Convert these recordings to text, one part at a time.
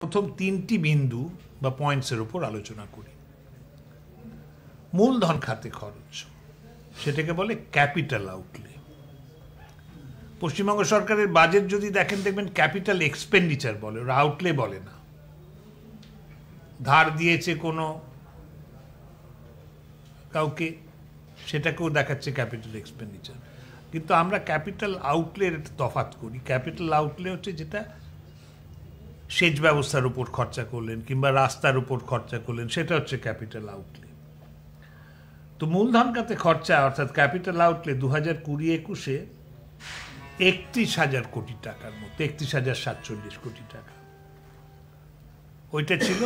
প্রথম তিনটি বিন্দু বা পয়েন্টসের উপর আলোচনা করি। মূলধন খাতে খরচ, সেটাকে বলে ক্যাপিটাল আউটলে। পশ্চিমবঙ্গ সরকারের বাজেট যদি দেখেন, দেখবেন ক্যাপিটাল এক্সপেন্ডিচার বলে, ওরা আউটলে বলে না। ধার দিয়েছে কোনো কাউকে, সেটাকেও দেখাচ্ছে ক্যাপিটাল এক্সপেন্ডিচার। কিন্তু আমরা ক্যাপিটাল আউটলের তফাৎ করি। ক্যাপিটাল আউটলে হচ্ছে যেটা সেচ ব্যবস্থার উপর খরচা করলেন কিংবা রাস্তার উপর খরচা করলেন, সেটা হচ্ছে ক্যাপিটাল আউটলে। তো মূলধন খাতে খরচা অর্থাৎ ক্যাপিটাল আউটলে 2020-21-এ 31,000 কোটি টাকার মতো, 31,047 কোটি টাকা। ওইটা ছিল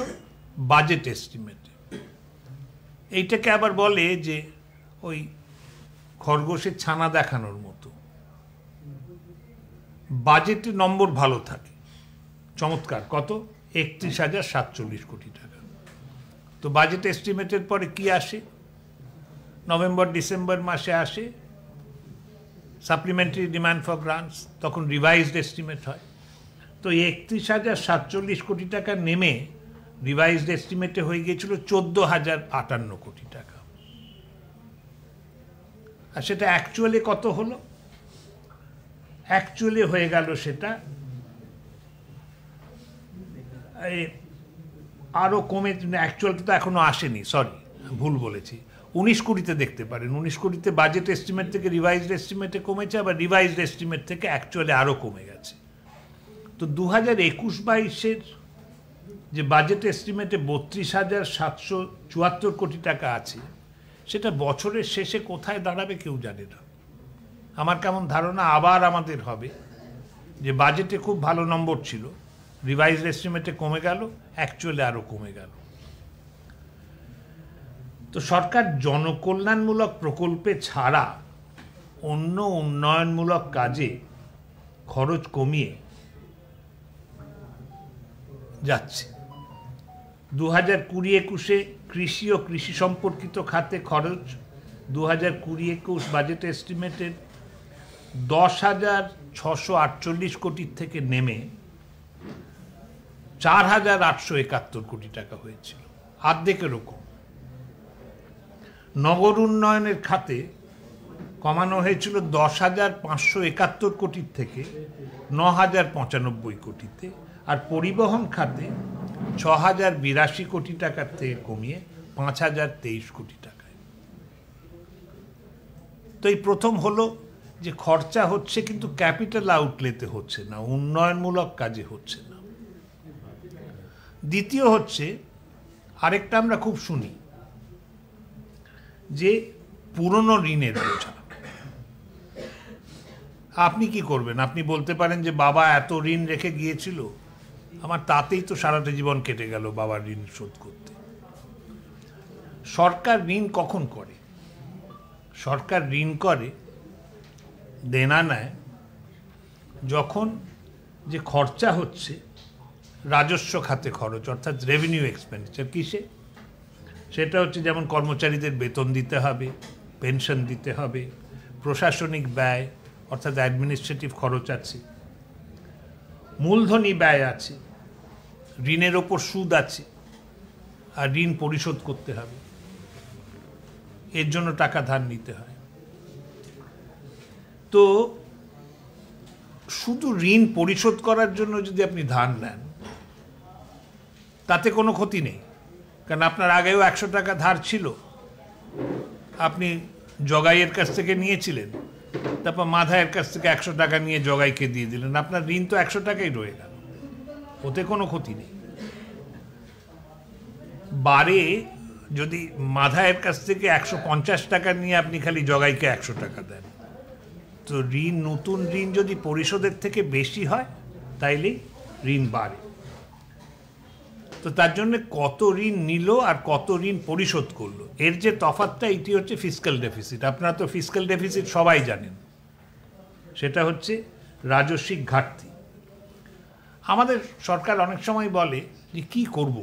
বাজেট এস্টিমেটে। এইটাকে আবার বলে যে ওই খরগোশের ছানা দেখানোর মতো। বাজেটে নম্বর ভালো থাকে, চমৎকার। কত? 31,047 কোটি টাকা। তো বাজেট এস্টিমেটের পরে কি আসে? নভেম্বর ডিসেম্বর মাসে আসে সাপ্লিমেন্টারি ডিমান্ড ফর গ্রান্টস, তখন রিভাইজড এস্টিমেট হয়। তো 31,047 কোটি টাকা নেমে রিভাইজড এস্টিমেটে হয়ে গিয়েছিল 14,058 কোটি টাকা। আর সেটা অ্যাকচুয়ালি কত হলো? অ্যাকচুয়ালি হয়ে গেল সেটা আরও কমে, অ্যাকচুয়াল তো এখনো আসেনি, সরি ভুল বলেছি, 19 কোটিতে দেখতে পারেন। 19 কোটিতে বাজেট এস্টিমেট থেকে রিভাইজড এস্টিমেটে কমেছে, আবার রিভাইজড এস্টিমেট থেকে অ্যাকচুয়ালি আরও কমে গেছে। তো 2021-22-এর যে বাজেট এস্টিমেটে 32,774 কোটি টাকা আছে, সেটা বছরের শেষে কোথায় দাঁড়াবে কেউ জানে না। আমার কেমন ধারণা আবার আমাদের হবে যে বাজেটে খুব ভালো নম্বর ছিল, রিভাইজড এস্টিমেটে কমে গেল, অ্যাকচুয়ালি আরও কমে গেল। তো সরকার জনকল্যাণমূলক প্রকল্পে ছাড়া অন্য উন্নয়নমূলক কাজে খরচ কমিয়ে যাচ্ছে। 2020-21-এ কৃষি ও কৃষি সম্পর্কিত খাতে খরচ 2020-21 বাজেট এস্টিমেটের 10,648 কোটির থেকে নেমে 4,871 কোটি টাকা হয়েছিল, অর্ধেকেরও কম। নগর উন্নয়নের খাতে কমানো হয়েছিল 10,571 কোটির থেকে 9,095 কোটিতে, আর পরিবহন খাতে 6,082 কোটি টাকার থেকে কমিয়ে 5,023 কোটি টাকায়। তো এই প্রথম হলো যে খরচা হচ্ছে কিন্তু ক্যাপিটাল আউটলেতে হচ্ছে না, উন্নয়নমূলক কাজে হচ্ছে না। দ্বিতীয় হচ্ছে, আরেকটা আমরা খুব শুনি যে পুরনো ঋণের বোঝা। আপনি কি করবেন? আপনি বলতে পারেন যে বাবা এত ঋণ রেখে গিয়েছিল, আমার তাতেই তো সারাটা জীবন কেটে গেল বাবার ঋণ শোধ করতে। সরকার ঋণ কখন করে? সরকার ঋণ করে, দেনা নেয়, যখন যে খরচা হচ্ছে রাজস্ব খাতে খরচ অর্থাৎ রেভিনিউ এক্সপেন্ডিচার। কিসে? সেটা হচ্ছে যেমন কর্মচারীদের বেতন দিতে হবে, পেনশন দিতে হবে, প্রশাসনিক ব্যয় অর্থাৎ অ্যাডমিনিস্ট্রেটিভ খরচ আছে, মূলধনী ব্যয় আছে, ঋণের ওপর সুদ আছে, আর ঋণ পরিশোধ করতে হবে, এর জন্য টাকা ধার নিতে হয়। তো শুধু ঋণ পরিশোধ করার জন্য যদি আপনি ধার নেন, তাতে কোনো ক্ষতি নেই, কারণ আপনার আগেও 100 টাকা ধার ছিল, আপনি জগাইয়ের কাছ থেকে নিয়েছিলেন, তারপর মাধায়ের কাছ থেকে 100 টাকা নিয়ে জগাইকে দিয়ে দিলেন, আপনার ঋণ তো 100 টাকাই রয়ে গেল, ওতে কোনো ক্ষতি নেই। বারে যদি মাধায়ের কাছ থেকে 150 টাকা নিয়ে আপনি খালি জগাইকে 100 টাকা দেন, তো ঋণ, নতুন ঋণ যদি পরিশোধের থেকে বেশি হয় তাইলেই ঋণ বাড়ে। তো তার জন্য কত ঋণ নিল আর কত ঋণ পরিশোধ করলো, এর যে তফাৎটা, এটি হচ্ছে ফিসক্যাল ডেফিসিট। আপনারা তো ফিসক্যাল ডেফিসিট সবাই জানেন, সেটা হচ্ছে রাজস্বিক ঘাটতি। আমাদের সরকার অনেক সময় বলে যে কি করব,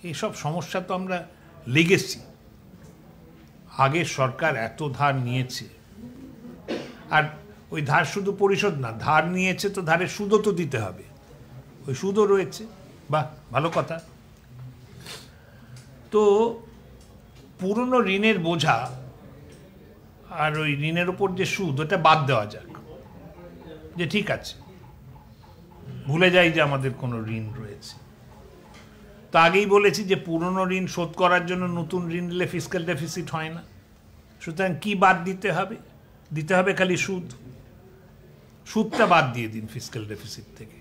এইসব সমস্যা তো আমরা লেগেছি, আগের সরকার এত ধার নিয়েছে, আর ওই ধার শুধু পরিশোধ না, ধার নিয়েছে তো ধারের সুদও তো দিতে হবে। ওই সুদও রয়েছে। বাহ, ভালো কথা। তো পুরনো ঋণের বোঝা আর ওই ঋণের ওপর যে সুদ, ওটা বাদ দেওয়া যাক, যে ঠিক আছে ভুলে যাই যে আমাদের কোনো ঋণ রয়েছে। তো আগেই বলেছি যে পুরনো ঋণ শোধ করার জন্য নতুন ঋণ নিলে ফিসক্যাল ডেফিসিট হয় না। সুতরাং কি বাদ দিতে হবে? দিতে হবে খালি সুদ। সুদটা বাদ দিয়ে দিন ফিসক্যাল ডেফিসিট থেকে।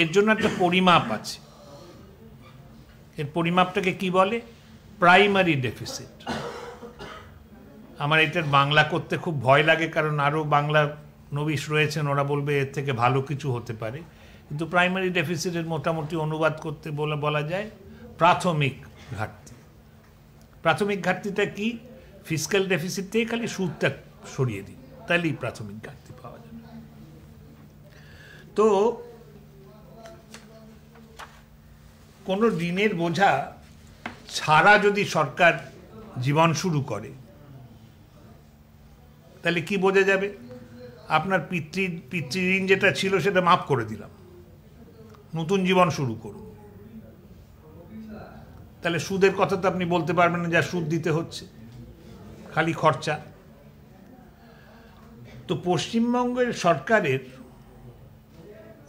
এর জন্য একটা পরিমাপ আছে। এর পরিমাপটাকে কি বলে? Primary deficit. আমার এটার বাংলা করতে খুব ভয় লাগে, কারণ আরও বাংলা নবিশ রয়েছেন, ওরা বলবে এর থেকে ভালো কিছু হতে পারে। কিন্তু প্রাইমারি ডেফিসিটের মোটামুটি অনুবাদ করতে বলা যায় প্রাথমিক ঘাটতি। প্রাথমিক ঘাটতিটা কি? ফিসক্যাল ডেফিসিট থেকে খালি সুদটা সরিয়ে দিন, তাহলেই প্রাথমিক ঘাটতি পাওয়া যাবে। তো কোনো ঋণের বোঝা ছাড়া যদি সরকার জীবন শুরু করে, তাহলে কি বোঝা যাবে? আপনার পিতৃঋণ যেটা ছিল সেটা মাফ করে দিলাম, নতুন জীবন শুরু করুন। তাহলে সুদের কথা তো আপনি বলতে পারবেন না, যা সুদ দিতে হচ্ছে, খালি খরচা। তো পশ্চিমবঙ্গের সরকারের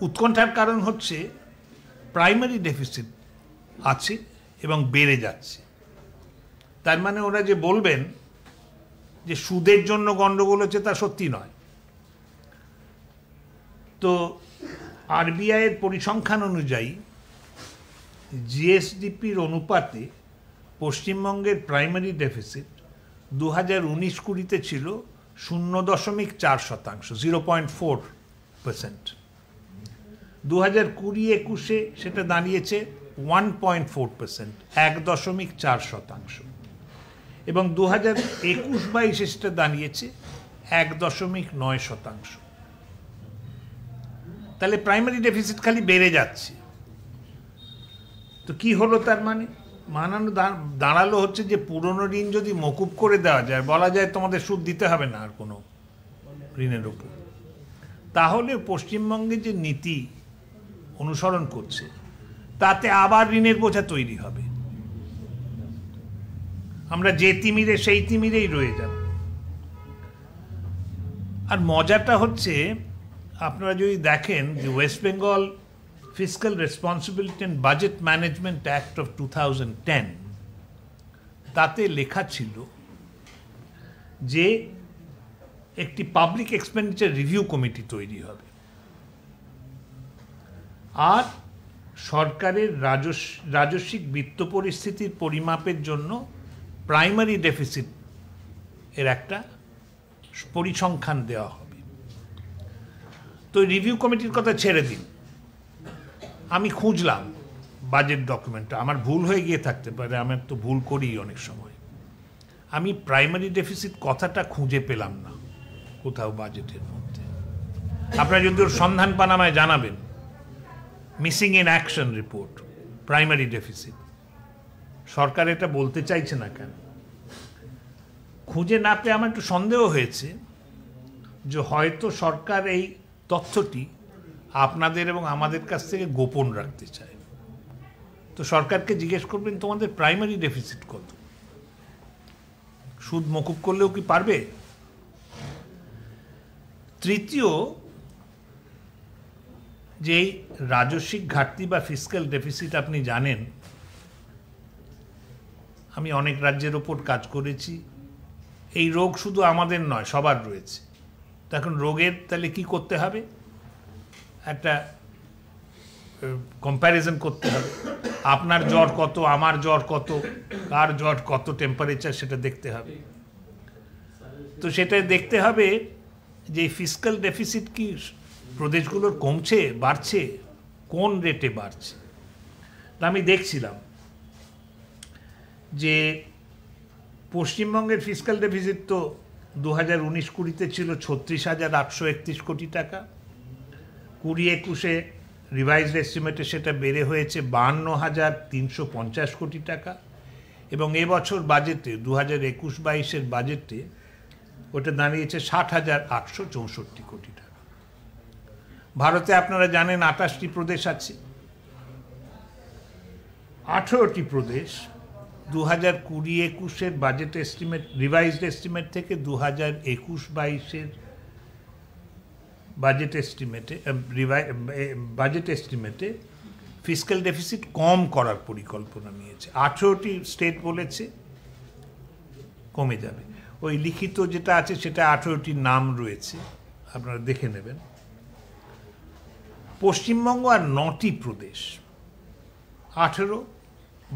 উৎকণ্ঠার কারণ হচ্ছে প্রাইমারি ডেফিসিট আছে এবং বেড়ে যাচ্ছে। তার মানে ওরা যে বলবেন যে সুদের জন্য গন্ডগোল হচ্ছে, তা সত্যি নয়। তো আরবিআইয়ের পরিসংখ্যান অনুযায়ী জিএসডিপির অনুপাতে পশ্চিমবঙ্গের প্রাইমারি ডেফিসিট 2019-20 ছিল 0.4%, 0.4%। 2020-21 সেটা দাঁড়িয়েছে 1.4%, 1.4%। এবং 2021-22 সেটা দাঁড়িয়েছে 1.9%। তাহলে প্রাইমারি ডেফিসিট খালি বেড়ে যাচ্ছে। তো কি হলো তার মানে? দাঁড়ালো হচ্ছে যে পুরনো ঋণ যদি মকুব করে দেওয়া যায়, বলা যায় তোমাদের সুদ দিতে হবে না আর কোনো ঋণের উপর, তাহলে পশ্চিমবঙ্গে যে নীতি অনুসরণ করছে তাতে আবার ঋণের বোঝা তৈরি হবে। আমরা যে তিমিরে সেই তিমিরেই রয়ে যাব। আর মজাটা হচ্ছে, আপনারা যদি দেখেন যে West Bengal fiscal responsibility and budget management act of 2010, তাতে লেখা ছিল যে একটি পাবলিক এক্সপেন্ডিচার রিভিউ কমিটি তৈরি হবে, আর সরকারের রাজস্বিক বিত্ত পরিস্থিতির পরিমাপের জন্য প্রাইমারি ডেফিসিট এর একটা পরিসংখ্যান দেওয়া হবে। তো রিভিউ কমিটির কথা ছেড়ে দিন, আমি খুঁজলাম বাজেট ডকুমেন্টটা, আমার ভুল হয়ে গিয়ে থাকতে পারে, আমি তো ভুল করি অনেক সময়। আমি প্রাইমারি ডেফিসিট কথাটা খুঁজে পেলাম না কোথাও বাজেটের মধ্যে। আপনারা যদি ওর সন্ধান পান আমায় জানাবেন। Missing in action report, primary deficit. সরকার এটা বলতে চাইছে না কেন? খুঁজে না পেয়ে আমার একটু সন্দেহ হয়েছে যে হয়তো সরকার এই তথ্যটি আপনাদের এবং আমাদের কাছ থেকে গোপন রাখতে চায়। তো সরকারকে জিজ্ঞেস করবেন, তোমাদের প্রাইমারি ডেফিসিট কত? সুদ মকুব করলেও কি পারবে? তৃতীয়, যে রাজস্বিক ঘাটতি বা ফিসক্যাল ডেফিসিট, আপনি জানেন আমি অনেক রাজ্যের ওপর কাজ করেছি। এই রোগ শুধু আমাদের নয়, সবার রয়েছে। তো এখন রোগের তাহলে কি করতে হবে? একটা কম্প্যারিজন করতে হবে। আপনার জ্বর কত, আমার জ্বর কত, কার জ্বর কত, টেম্পারেচার, সেটা দেখতে হবে। তো সেটা দেখতে হবে যে ফিসক্যাল ডেফিসিট কি প্রদেশগুলোর কমছে, বাড়ছে, কোন রেটে বাড়ছে। তা আমি দেখছিলাম যে পশ্চিমবঙ্গের ফিসক্যাল ডেফিসিট তো 2019-20 ছিল 36,831 কোটি টাকা। 2021 রিভাইজড এস্টিমেটে সেটা বেড়ে হয়েছে 52,350 কোটি টাকা। এবং এবছর বাজেটে 2021-22 বাজেটে ওটা দাঁড়িয়েছে 60,864 কোটি টাকা। ভারতে আপনারা জানেন 28টি প্রদেশ আছে, 18টি প্রদেশ 2020-21-এর বাজেট এস্টিমেট, রিভাইজড এস্টিমেট থেকে 2021-22-এর বাজেট এস্টিমেটে ফিসক্যাল ডেফিসিট কম করার পরিকল্পনা নিয়েছে। 18টি স্টেট বলেছে কমে যাবে। ওই লিখিত যেটা আছে সেটা 18টির নাম রয়েছে, আপনারা দেখে নেবেন। পশ্চিমবঙ্গ আর 9টি প্রদেশ, 18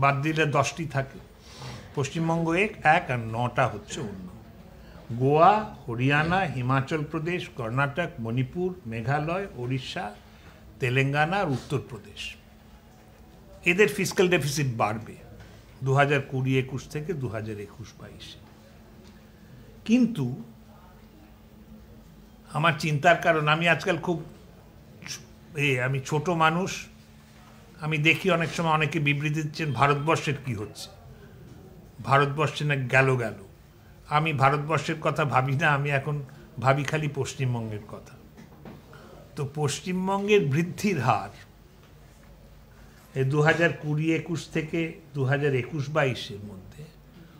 বাদ দিলে 10টি থাকে। পশ্চিমবঙ্গ এক আর 9টা হচ্ছে অন্য। গোয়া, হরিয়ানা, হিমাচল প্রদেশ, কর্ণাটক, মণিপুর, মেঘালয়, ওড়িশা, তেলেঙ্গানা আর উত্তরপ্রদেশ, এদের ফিসক্যাল ডেফিসিট বাড়বে 2020-21 থেকে 2021-22। কিন্তু আমার চিন্তার কারণ, আমি আজকাল খুব আমি ছোট মানুষ, আমি দেখি অনেক সময় অনেকে বিবৃতি দিচ্ছেন ভারতবর্ষের কি হচ্ছে, ভারতবর্ষে না গেল। আমি ভারতবর্ষের কথা ভাবি না, আমি এখন ভাবি খালি পশ্চিমবঙ্গের কথা। তো পশ্চিমবঙ্গের বৃদ্ধির হার এই 2020-21 থেকে 2021-22-এর মধ্যে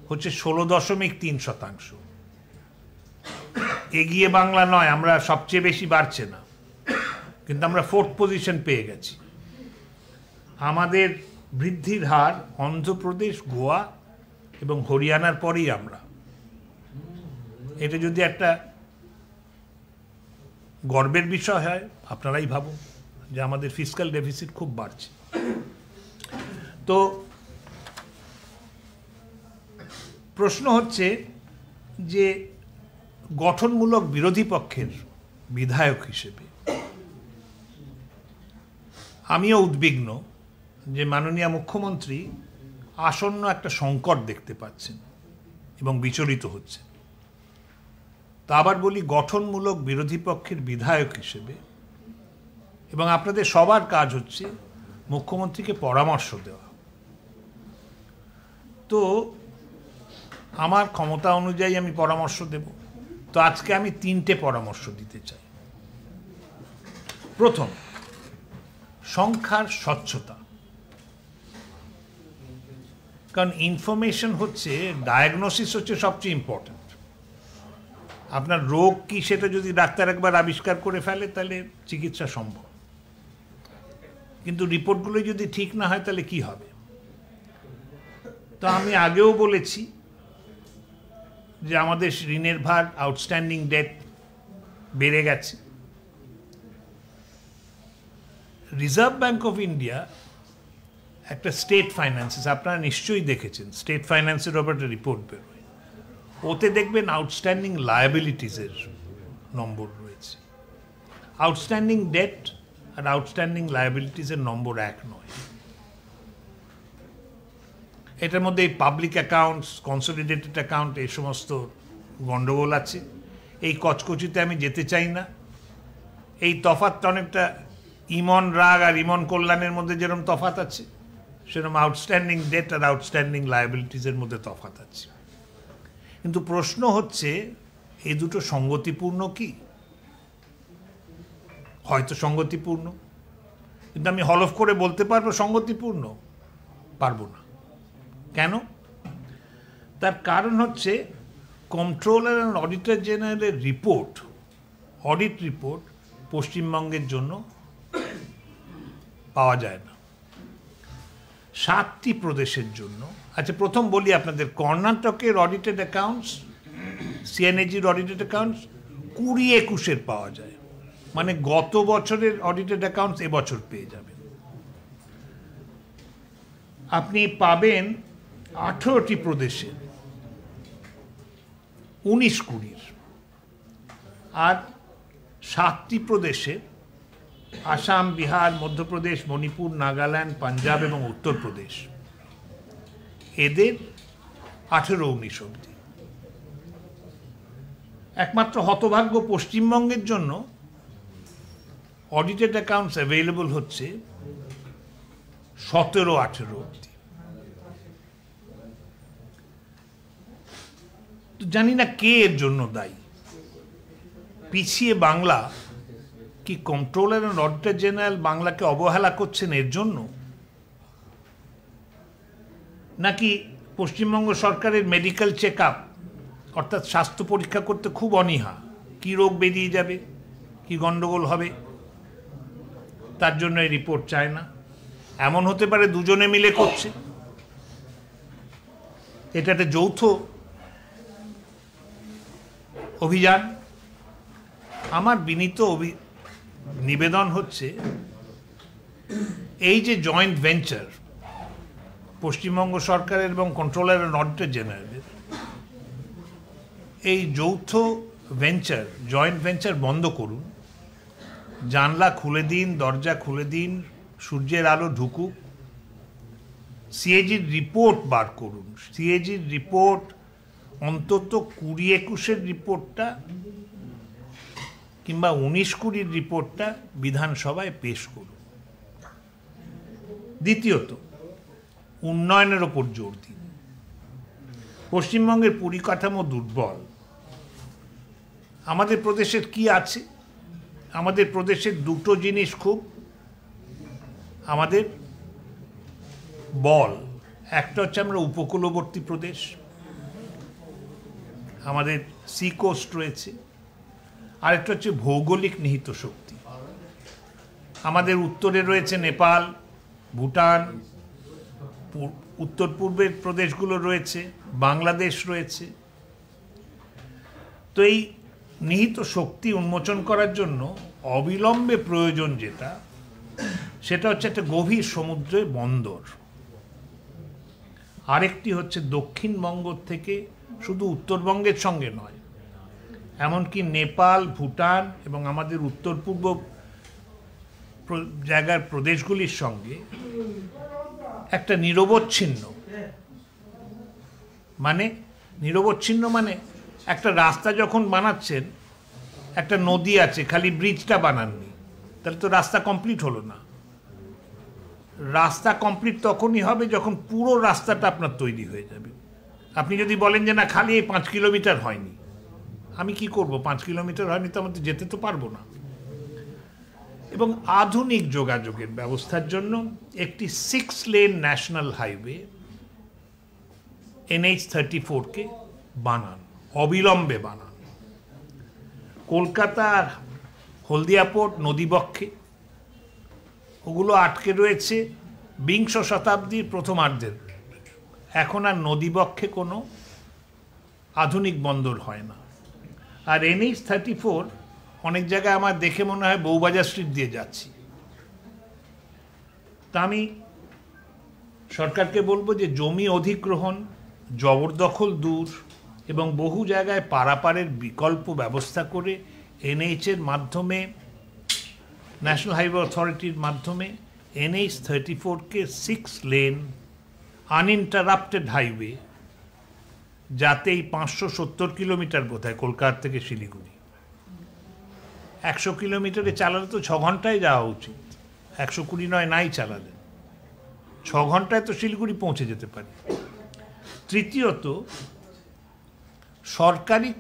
হচ্ছে 16.3%। এগিয়ে বাংলা নয়, আমরা সবচেয়ে বেশি বাড়ছে না, কিন্তু আমরা 4th পজিশন পেয়ে গেছি। আমাদের বৃদ্ধির হার অন্ধ্রপ্রদেশ, গোয়া এবং হরিয়ানার পরেই আমরা। এটা যদি একটা গর্বের বিষয় হয়, আপনারাই ভাবুন যে আমাদের ফিসক্যাল ডেফিসিট খুব বাড়ছে। তো প্রশ্ন হচ্ছে যে গঠনমূলক বিরোধী পক্ষের বিধায়ক হিসেবে আমিও উদ্বিগ্ন যে মাননীয় মুখ্যমন্ত্রী আসন্ন একটা সংকট দেখতে পাচ্ছেন এবং বিচলিত হচ্ছে। তা আবার বলি, গঠনমূলক বিরোধী পক্ষের বিধায়ক হিসেবে, এবং আপনাদের সবার কাজ হচ্ছে মুখ্যমন্ত্রীকে পরামর্শ দেওয়া। তো আমার ক্ষমতা অনুযায়ী আমি পরামর্শ দেব। তো আজকে আমি 3টে পরামর্শ দিতে চাই। প্রথম, সংখ্যার স্বচ্ছতা। কারণ ইনফরমেশন হচ্ছে, ডায়াগনোসিস হচ্ছে সবচেয়ে ইম্পর্ট্যান্ট। আপনার রোগ কি সেটা যদি ডাক্তার একবার আবিষ্কার করে ফেলে তাহলে চিকিৎসা সম্ভব, কিন্তু রিপোর্টগুলো যদি ঠিক না হয় তাহলে কি হবে? তো আমি আগেও বলেছি যে আমাদের ঋণের ভার, আউটস্ট্যান্ডিং ডেট বেড়ে গেছে। রিজার্ভ ব্যাঙ্ক অফ ইন্ডিয়া একটা স্টেট ফাইন্যান্সেস, আপনারা নিশ্চয়ই দেখেছেন, স্টেট ফাইন্যান্সের ওপর একটা রিপোর্ট বেরোয়, ওতে দেখবেন আউটস্ট্যান্ডিং লায়াবিলিটিসের নম্বর রয়েছে। আউটস্ট্যান্ডিং ডেট আর আউটস্ট্যান্ডিং লায়াবিলিটিসের নম্বর এক নয়। এটার মধ্যে এই পাবলিক অ্যাকাউন্টস, কনসলিডেটেড অ্যাকাউন্ট, এই সমস্ত গণ্ডগোল আছে। এই কচকচিতে আমি যেতে চাই না। এই তফাৎটা অনেকটা ইমন রাগ আর ইমন কল্যাণের মধ্যে যেরকম তফাৎ আছে, সেরকম আউটস্ট্যান্ডিং ডেট আর আউটস্ট্যান্ডিং লায়াবিলিটিসের মধ্যে তফাৎ আছে। কিন্তু প্রশ্ন হচ্ছে, এই দুটো সঙ্গতিপূর্ণ কি? হয়তো সঙ্গতিপূর্ণ, কিন্তু আমি হলফ করে বলতে পারবো সঙ্গতিপূর্ণ? পারবো না। কেন? তার কারণ হচ্ছে কন্ট্রোলার অ্যান্ড অডিটর জেনারেলের রিপোর্ট, অডিট রিপোর্ট পশ্চিমবঙ্গের জন্য পাওয়া যায় না, 7টি প্রদেশের জন্য। আচ্ছা, প্রথম বলি আপনাদের, কর্ণাটকের অডিটেড অ্যাকাউন্টস, সিএনএজির অডিটেড অ্যাকাউন্টস 20-21-এর পাওয়া যায়, মানে গত বছরের অডিটেড অ্যাকাউন্টস এবছর পেয়ে যাবেন। আপনি পাবেন 18টি প্রদেশে 19-20, আর 7টি প্রদেশে আসাম, বিহার, মধ্যপ্রদেশ, মণিপুর, নাগাল্যান্ড, পাঞ্জাব এবং উত্তরপ্রদেশ, এদের 18-19 অবধি। একমাত্র হতভাগ্য পশ্চিমবঙ্গের জন্য অডিটেড অ্যাকাউন্টস অ্যাভেলেবল হচ্ছে 17-18 অবধি। তো জানি না কে এর জন্য দায়ী। পিছিয়ে বাংলা কি কন্ট্রোলার অ্যান্ড অডিটর জেনারেল বাংলাকে অবহেলা করছেন এর জন্য? নাকি পশ্চিমবঙ্গ সরকারের মেডিকেল চেক আপ অর্থাৎ স্বাস্থ্য পরীক্ষা করতে খুব অনীহা, কি রোগ বেরিয়ে যাবে, কি গন্ডগোল হবে, তার জন্য এই রিপোর্ট চায় না। এমন হতে পারে দুজনে মিলে করছে, এটা একটা যৌথ অভিযান। আমার বিনীত নিবেদন হচ্ছে, এই যে জয়েন্ট ভেঞ্চার পশ্চিমবঙ্গ সরকারের এবং কন্ট্রোলার অ্যান্ড অডিটর জেনারেলের, এই যৌথ ভেঞ্চার, জয়েন্ট ভেঞ্চার বন্ধ করুন, জানলা খুলে দিন, দরজা খুলে দিন, সূর্যের আলো ঢুকুক, সিএজির রিপোর্ট বার করুন। সিএজির রিপোর্ট অন্তত 20-21-এর রিপোর্টটা কিংবা 19-20-র রিপোর্টটা বিধানসভায় পেশ করুন। দ্বিতীয়ত, উন্নয়নের ওপর জোর দিন। পশ্চিমবঙ্গের পরিকাঠামো দুর্বল। আমাদের প্রদেশের কি আছে? আমাদের প্রদেশের দুটো জিনিস খুব আমাদের বল। একটা হচ্ছে আমরা উপকূলবর্তী প্রদেশ, আমাদের সি কোস্ট রয়েছে, আরেকটা হচ্ছে ভৌগোলিক নিহিত শক্তি। আমাদের উত্তরে রয়েছে নেপাল, ভুটান, উত্তর পূর্বের প্রদেশগুলো রয়েছে, বাংলাদেশ রয়েছে। তো এই নিহিত শক্তি উন্মোচন করার জন্য অবিলম্বে প্রয়োজন যেটা, সেটা হচ্ছে একটা গভীর সমুদ্রের বন্দর। আরেকটি হচ্ছে দক্ষিণবঙ্গ থেকে শুধু উত্তরবঙ্গের সঙ্গে নয়, এমনকি নেপাল, ভুটান এবং আমাদের উত্তর পূর্ব জায়গার প্রদেশগুলির সঙ্গে একটা নিরবচ্ছিন্ন মানে একটা রাস্তা যখন বানাচ্ছেন, একটা নদী আছে, খালি ব্রিজটা বানাননি, তাহলে তো রাস্তা কমপ্লিট হলো না। রাস্তা কমপ্লিট তখনই হবে যখন পুরো রাস্তাটা আপনার তৈরি হয়ে যাবে। আপনি যদি বলেন যে না, খালি এই 5 কিলোমিটার হয়নি, আমি কি করব? 5 কিলোমিটার হয়নি তো আমাদের যেতে তো পারবো না। এবং আধুনিক যোগাযোগের ব্যবস্থার জন্য একটি 6 লেন ন্যাশনাল হাইওয়ে NH-34 বানান, অবিলম্বে বানান। কলকাতার হলদিয়া পোর্ট নদীবক্ষে, ওগুলো আটকে রয়েছে বিংশ শতাব্দীর প্রথমার্ধের। এখন আর নদীবক্ষে কোনো আধুনিক বন্দর হয় না। আর NH-34 অনেক জায়গায় আমার দেখে মনে হয় বউবাজার স্ট্রিট দিয়ে যাচ্ছি। তা আমি সরকারকে বলবো যে জমি অধিগ্রহণ, জবরদখল দূর এবং বহু জায়গায় পারাপারের বিকল্প ব্যবস্থা করে NH-এর মাধ্যমে, ন্যাশনাল হাইওয়ে অথরিটির মাধ্যমে NH-34 6 লেন আনইন্টারাপ্টেড হাইওয়ে, যাতে এই 570 কিলোমিটার বোধহয় কলকাতা থেকে শিলিগুড়ি, 100 কিলোমিটারে চালালে তো 6 ঘন্টায় যাওয়া উচিত, 120 নয়, নাই চালালে 6 ঘন্টায় তো শিলিগুড়ি পৌঁছে যেতে পারে। তৃতীয়ত, সরকারি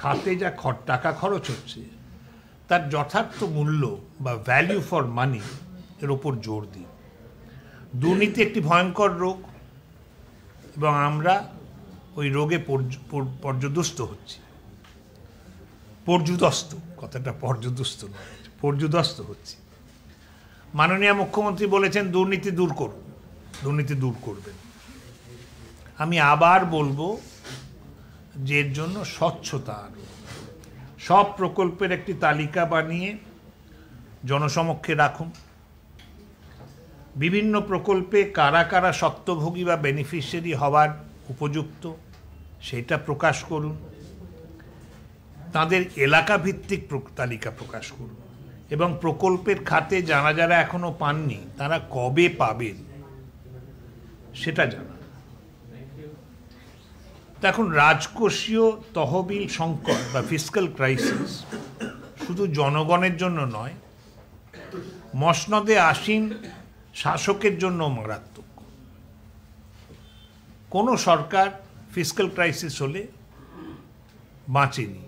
খাতে যা টাকা খরচ হচ্ছে তার যথার্থ মূল্য বা ভ্যালু ফর মানি এর ওপর জোর দিই। দুর্নীতি একটি ভয়ঙ্কর রোগ এবং আমরা ওই রোগে পর্যুদস্ত হচ্ছি। পর্যুদস্ত হচ্ছি। মাননীয় মুখ্যমন্ত্রী বলেছেন দুর্নীতি দূর করুন, দুর্নীতি দূর করবেন। আমি আবার বলবো যে এর জন্য স্বচ্ছতা আনুন। সব প্রকল্পের একটি তালিকা বানিয়ে জনসমক্ষে রাখুন। বিভিন্ন প্রকল্পে কারা কারা স্বত্বভোগী বা বেনিফিশিয়ারি হওয়ার উপযুক্ত সেটা প্রকাশ করুন। তাদের এলাকা ভিত্তিক তালিকা প্রকাশ করুন এবং প্রকল্পের খাতে যারা এখনো পাননি তারা কবে পাবেন সেটা জানান। এখন রাজকোষীয় তহবিল সংকট বা ফিসক্যাল ক্রাইসিস শুধু জনগণের জন্য নয়, মসনদে আসীন শাসকের জন্য মারাত্মক। কোনো সরকার ফিসক্যাল ক্রাইসিস হলে বাঁচেনি।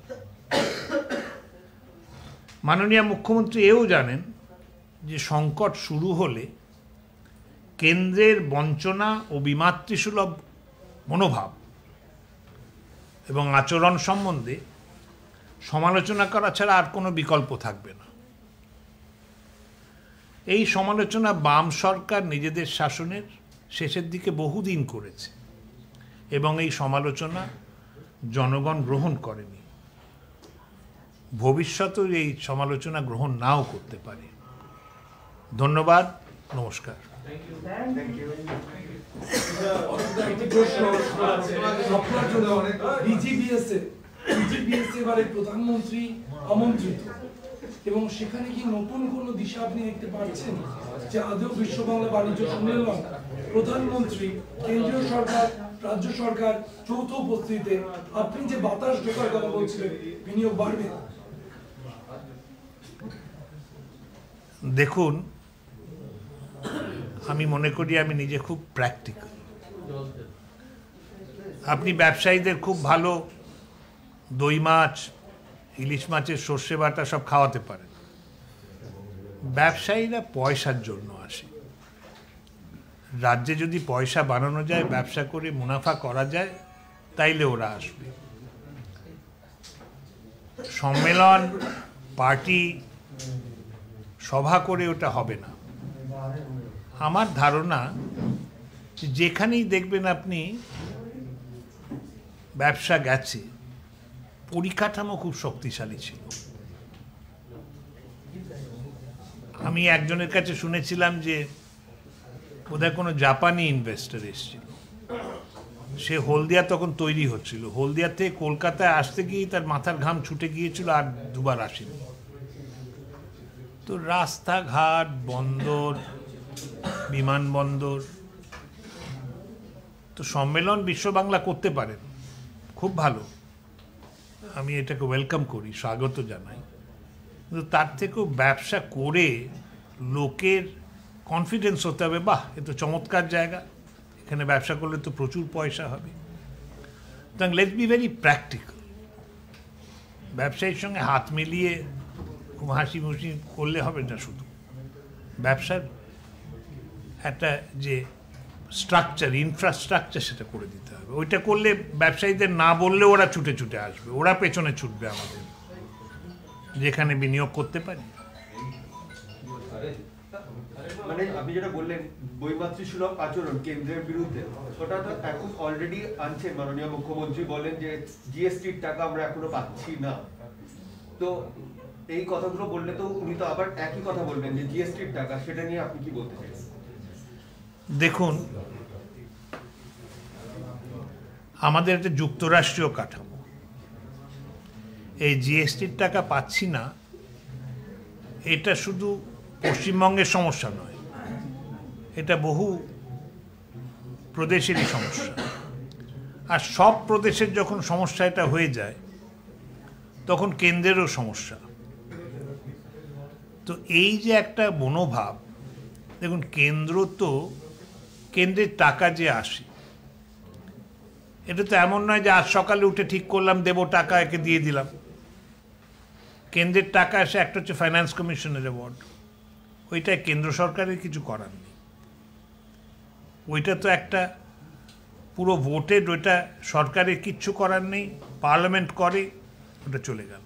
মাননীয় মুখ্যমন্ত্রী এও জানেন যে সংকট শুরু হলে কেন্দ্রের বঞ্চনা ও বিমাতৃসুলভ মনোভাব এবং আচরণ সম্বন্ধে সমালোচনা করা ছাড়া আর কোনো বিকল্প থাকবে না। এই সমালোচনা বাম সরকার নিজেদের শাসনের শেষের দিকে বহুদিন করেছে এবং এই সমালোচনা জনগণ গ্রহণ করেনি। ভবিষ্যতেও এই সমালোচনা গ্রহণ নাও করতে পারে। ধন্যবাদ, নমস্কার। প্রধানমন্ত্রী আমন্ত্রিত এবং সেখানে কি নতুন কোন দিশা আপনি দেখতে পাচ্ছেন যে আদৌ বিশ্ব বাংলা বাণিজ্য সম্মেলন প্রধানমন্ত্রী, কেন্দ্রীয় সরকার, রাজ্য সরকার যৌথ উপস্থিতিতে আপনি যে বাতাস ঢোকার কথা বলছিলেন, বিনিয়োগ বাড়বে? দেখুন, আমি মনে করি আমি নিজে খুব প্র্যাকটিক্যাল। আপনি ব্যবসায়ীদের খুব ভালো দই মাছ, ইলিশ মাছের সর্ষে বাটা সব খাওয়াতে পারেন। ব্যবসায়ীরা পয়সার জন্য আসে। রাজ্যে যদি পয়সা বানানো যায়, ব্যবসা করে মুনাফা করা যায়, তাইলে ওরা আসবে। সম্মেলন, পার্টি, সভা করে ওটা হবে না। আমার ধারণা যেখানেই দেখবেন আপনি ব্যবসা গেছে, পরিকাঠামো খুব শক্তিশালী ছিল। আমি একজনের কাছে শুনেছিলাম যে বোধহয় কোনো জাপানি ইনভেস্টর এসেছিল, সে হলদিয়া তখন তৈরি হচ্ছিল, হলদিয়া থেকে কলকাতায় আসতে গিয়ে তার মাথার ঘাম ছুটে গিয়েছিল, আর দুবার আসেনি। তো রাস্তাঘাট, বন্দর, বিমানবন্দর, তো সম্মেলন বিশ্ব বাংলা করতে পারেন, খুব ভালো, আমি এটাকে ওয়েলকাম করি, স্বাগত জানাই। কিন্তু তার থেকেও ব্যবসা করে লোকের কনফিডেন্স হতে হবে, বাহ এ তো চমৎকার জায়গা, এখানে ব্যবসা করলে তো প্রচুর পয়সা হবে। সুতরাং লেটস বি ভেরি প্র্যাকটিক্যাল। ব্যবসায়ীর সঙ্গে হাত মিলিয়ে খুব হাসি খুশি করলে হবে না। শুধু ব্যবসার একটা যে স্ট্রাকচার, ইনফ্রাস্ট্রাকচার, সেটা করে দিতে হবে। ওইটা করলে ব্যবসায়ীদের না বললে ওরা ছুটে ছুটে আসবে, ওরা পেছনে ছুটবে আমাদের, যেখানে বিনিয়োগ করতে পারি। মানে আপনি যেটা বললেন বৈমাতৃসুলভ আচরণ কেন্দ্রের বিরুদ্ধে, ওটা তো এখন অলরেডি আনছে। মাননীয় মুখ্যমন্ত্রী বলেন যে জিএসটির টাকা আমরা এখনো পাচ্ছি না। তো এই কথাগুলো বললে তো উনি তো আবার একই কথা বলবেন যে জিএসটির টাকা, সেটা নিয়ে আপনি কি বলতে চাইছেন? দেখুন, আমাদের একটা যুক্তরাষ্ট্রীয় কাঠামো, এই জিএসটির টাকা পাচ্ছি না, এটা শুধু পশ্চিমবঙ্গের সমস্যা নয়, এটা বহু প্রদেশেরই সমস্যা। আর সব প্রদেশের যখন সমস্যা এটা হয়ে যায়, তখন কেন্দ্রেরও সমস্যা। তো এই যে একটা মনোভাব, দেখুন কেন্দ্রের টাকা যে আসে, এটা তো এমন নয় যে আজ সকালে উঠে ঠিক করলাম দেবো টাকা, একে দিয়ে দিলাম। কেন্দ্রের টাকা আসে, একটা হচ্ছে ফাইন্যান্স কমিশনের অ্যাওয়ার্ড, ওইটায় কেন্দ্র সরকারের কিছু করার নেই। ওইটা তো একটা পুরো ভোটেড, ওইটা সরকারের কিচ্ছু করার নেই, পার্লামেন্ট করে, ওটা চলে গেল।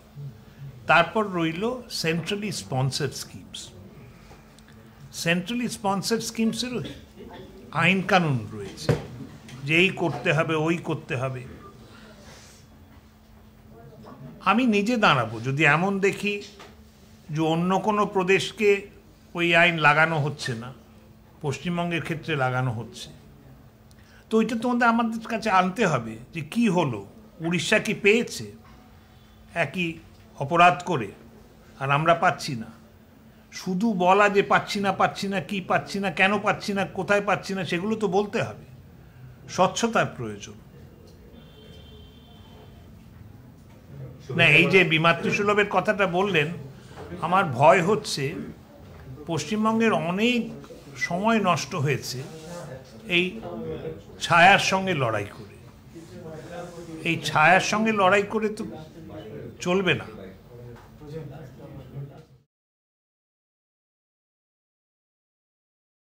তারপর রইল centrally sponsored schemes. Centrally sponsored স্কিমসেরও আইন কানুন রয়েছে যে এই করতে হবে, ওই করতে হবে। আমি নিজে দাঁড়াবো যদি এমন দেখি যে অন্য কোনো প্রদেশকে ওই আইন লাগানো হচ্ছে না, পশ্চিমবঙ্গের ক্ষেত্রে লাগানো হচ্ছে, তো ওইটা তোমাদের আমাদের কাছে আনতে হবে যে কি হলো, উড়িষ্যা কি পেয়েছে একই অপরাধ করে, আর আমরা পাচ্ছি না। শুধু বলা যে পাচ্ছি না, কি পাচ্ছি না, কেন পাচ্ছি না, কোথায় পাচ্ছি না, সেগুলো তো বলতে হবে। স্বচ্ছতার প্রয়োজন। না, এই যে বিমাতৃসুলভের কথাটা বললেন, আমার ভয় হচ্ছে পশ্চিমবঙ্গের অনেক সময় নষ্ট হয়েছে এই ছায়ার সঙ্গে লড়াই করে। এই ছায়ার সঙ্গে লড়াই করে তো চলবে না।